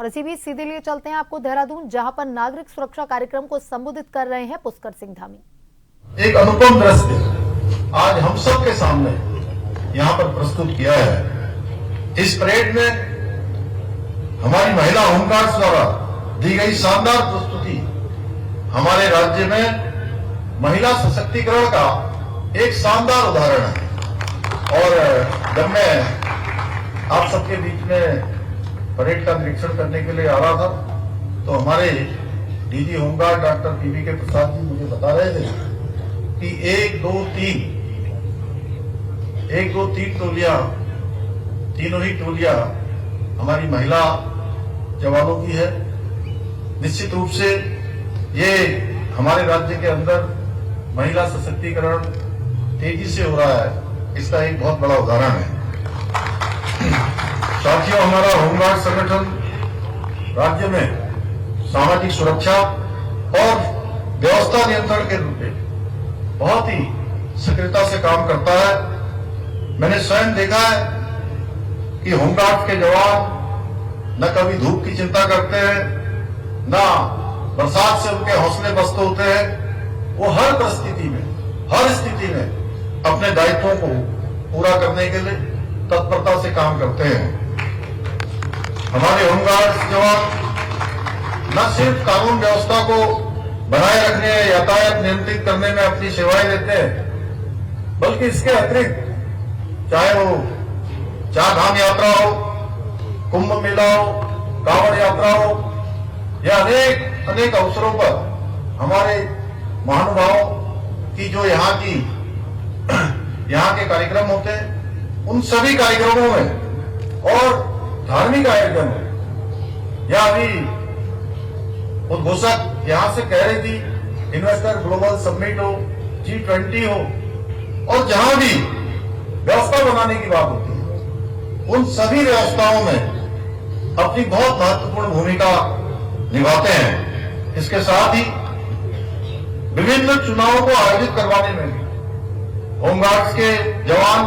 और इसी बीच सीधे लिए चलते हैं आपको देहरादून, जहां पर नागरिक सुरक्षा कार्यक्रम को संबोधित कर रहे हैं पुष्कर सिंह धामी। एक अनुपम दृश्य आज हम सब के सामने यहाँ पर प्रस्तुत किया है। इस परेड में हमारी महिला होमगार्ड्स द्वारा दी गई शानदार प्रस्तुति हमारे राज्य में महिला सशक्तिकरण का एक शानदार उदाहरण है। और जब मैं आप सबके बीच में परेड का निरीक्षण करने के लिए आ रहा था तो हमारे डीजी होमगार्ड डॉक्टर पीवी के प्रसाद जी मुझे बता रहे थे कि 1 2 3 टोलियां, तीनों ही टोलियां हमारी महिला जवानों की है। निश्चित रूप से ये हमारे राज्य के अंदर महिला सशक्तिकरण तेजी से हो रहा है, इसका एक बहुत बड़ा उदाहरण है। साथियों, हमारा होमगार्ड संगठन राज्य में सामाजिक सुरक्षा और व्यवस्था नियंत्रण के रूप में बहुत ही सक्रियता से काम करता है। मैंने स्वयं देखा है कि होमगार्ड के जवान न कभी धूप की चिंता करते हैं, न बरसात से उनके हौसले पस्त होते हैं। वो हर परिस्थिति में, हर स्थिति में अपने दायित्वों को पूरा करने के लिए तत्परता से काम करते हैं। हमारे होमगार्ड जवान न सिर्फ कानून व्यवस्था को बनाए रखने या यातायात नियंत्रित करने में अपनी सेवाएं देते हैं, बल्कि इसके अतिरिक्त चाहे वो चार धाम यात्रा हो, कुंभ मेला हो, कांवड़ यात्रा हो या अनेक अवसरों पर हमारे महानुभावों की जो यहाँ के कार्यक्रम होते हैं, उन सभी कार्यक्रमों में और धार्मिक आयोजन में या अभी उद्घोषक यहाँ से कह रही थी इन्वेस्टर ग्लोबल समिट हो, G20 हो, और जहां भी व्यवस्था बनाने की बात होती है, उन सभी व्यवस्थाओं में अपनी बहुत महत्वपूर्ण भूमिका निभाते हैं। इसके साथ ही विभिन्न चुनावों को आयोजित करवाने में भी होमगार्ड्स के जवान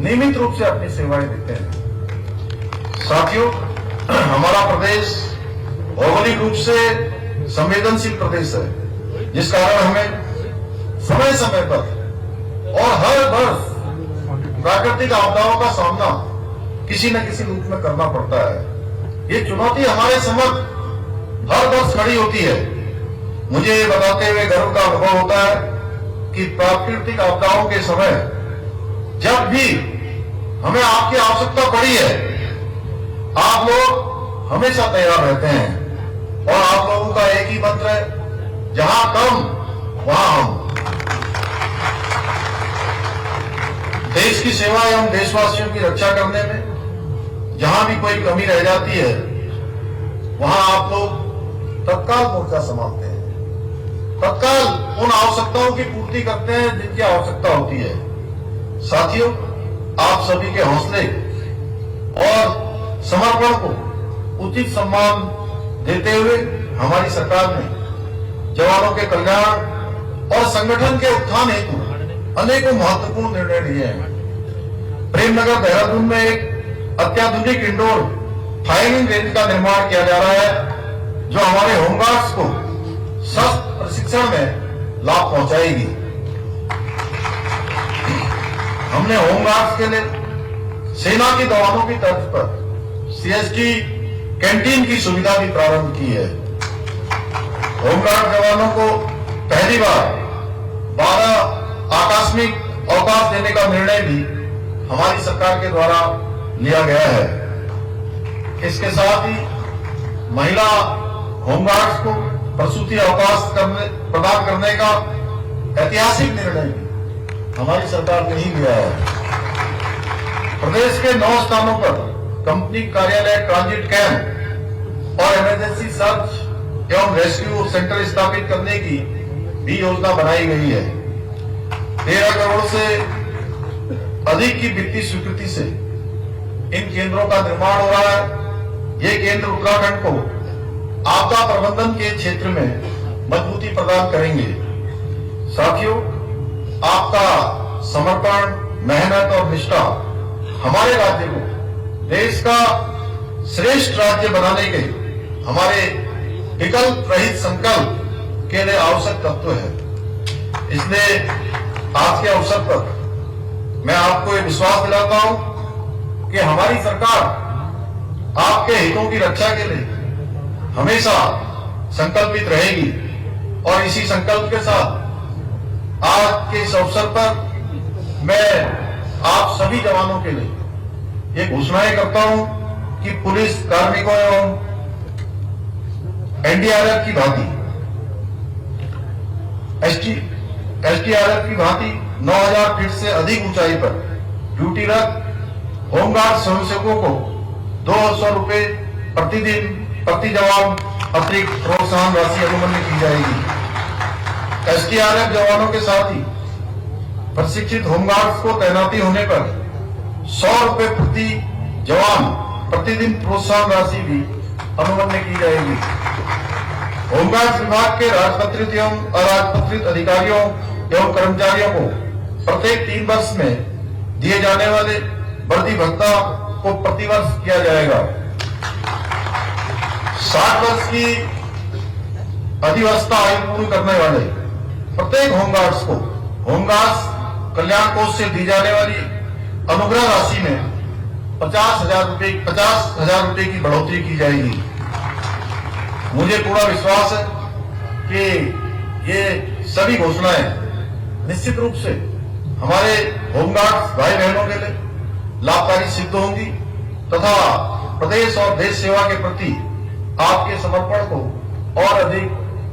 नियमित रूप से अपनी सेवाएं देते हैं। साथियों, हमारा प्रदेश भौगोलिक रूप से संवेदनशील प्रदेश है, जिस कारण हमें समय समय पर और हर वर्ष प्राकृतिक आपदाओं का सामना किसी न किसी रूप में करना पड़ता है। ये चुनौती हमारे समक्ष हर वर्ष खड़ी होती है। मुझे ये बताते हुए गर्व का अनुभव होता है कि प्राकृतिक आपदाओं के समय जब भी हमें आपकी आवश्यकता पड़ी है, आप लोग हमेशा तैयार रहते हैं। और आप लोगों का एक ही मंत्र है, जहां कम वहां हम। देश की सेवा एवं देशवासियों की रक्षा करने में जहां भी कोई कमी रह जाती है, वहां आप लोग तत्काल मोर्चा संभालते हैं, तत्काल उन आवश्यकताओं की पूर्ति करते हैं जिनकी आवश्यकता होती है। साथियों, आप सभी के हौसले और समर्पण को उचित सम्मान देते हुए हमारी सरकार ने जवानों के कल्याण और संगठन के उत्थान हेतु अनेकों महत्वपूर्ण निर्णय लिए हैं। प्रेमनगर देहरादून में एक अत्याधुनिक इंडोर फायरिंग रेंज का निर्माण किया जा रहा है, जो हमारे होमगार्ड्स को शस्त्र प्रशिक्षण में लाभ पहुंचाएगी। हमने होमगार्ड्स के लिए सेना के जवानों की तर्ज पर CST कैंटीन की सुविधा भी प्रारंभ की है। होमगार्ड जवानों को पहली बार 12 आकस्मिक अवकाश देने का निर्णय भी हमारी सरकार के द्वारा लिया गया है। इसके साथ ही महिला होमगार्ड्स को प्रसूति अवकाश प्रदान करने का ऐतिहासिक निर्णय भी हमारी सरकार ने ही लिया है। प्रदेश के 9 स्थानों पर कंपनी कार्यालय, ट्रांजिट कैंप और इमरजेंसी सर्च एवं रेस्क्यू सेंटर स्थापित करने की भी योजना बनाई गई है। 13 करोड़ से अधिक की वित्तीय स्वीकृति से इन केंद्रों का निर्माण हो रहा है। ये केंद्र उत्तराखंड को आपदा प्रबंधन के क्षेत्र में मजबूती प्रदान करेंगे। साथियों, आपका समर्पण, मेहनत और निष्ठा हमारे राज्य को देश का श्रेष्ठ राज्य बनाने के हमारे विकल्प रहित संकल्प के लिए आवश्यक तत्व है। इसलिए आज के अवसर पर मैं आपको ये विश्वास दिलाता हूं कि हमारी सरकार आपके हितों की रक्षा के लिए हमेशा संकल्पित रहेगी और इसी संकल्प के साथ आज के इस अवसर पर मैं आप सभी जवानों के लिए ये घोषणाएं करता हूं कि पुलिस कार्मिकों एवं एनडीआरएफ की भांति एसडीआरएफ की भांति 9000 फीट से अधिक ऊंचाई पर ड्यूटीरत होमगार्ड स्वयंसेवकों को 200 रुपए प्रतिदिन प्रति जवान अतिरिक्त प्रोत्साहन राशि अनुमन्य की जाएगी। एसडीआरएफ जवानों के साथ ही प्रशिक्षित होमगार्ड्स को तैनाती होने पर 100 रुपए प्रति जवान प्रतिदिन प्रोत्साहन राशि भी अनुमन्य की जाएगी। होमगार्ड्स विभाग के राजपत्रित एवं अराजपत्रित अधिकारियों एवं कर्मचारियों को प्रत्येक 3 वर्ष में दिए जाने वाले वर्दी भत्ता को प्रतिवर्ष किया जाएगा। 60 वर्ष की अधिवस्था आयु पूर्ण करने वाले प्रत्येक होमगार्ड्स को होमगार्ड्स कल्याण कोष से दी जाने वाली अनुग्रह राशि में 50,000 रुपए की बढ़ोतरी की जाएगी। मुझे पूरा विश्वास है कि ये सभी घोषणाएं निश्चित रूप से हमारे होमगार्ड्स भाई बहनों के लिए लाभकारी सिद्ध होंगी तथा प्रदेश और देश सेवा के प्रति आपके समर्पण को और अधिक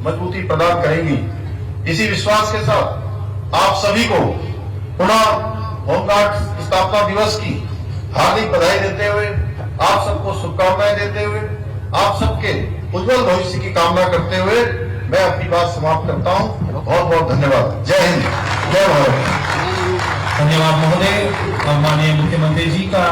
मजबूती प्रदान करेंगी। इसी विश्वास के साथ आप सभी को पुनः होमगार्ड स्थापना दिवस की हार्दिक बधाई देते हुए, आप सबको शुभकामनाएं देते हुए, आप सबके उज्जवल भविष्य की कामना करते हुए मैं अपनी बात समाप्त करता हूं। बहुत बहुत धन्यवाद। जय हिंद, जय भारत। धन्यवाद महोदय। माननीय मुख्यमंत्री जी का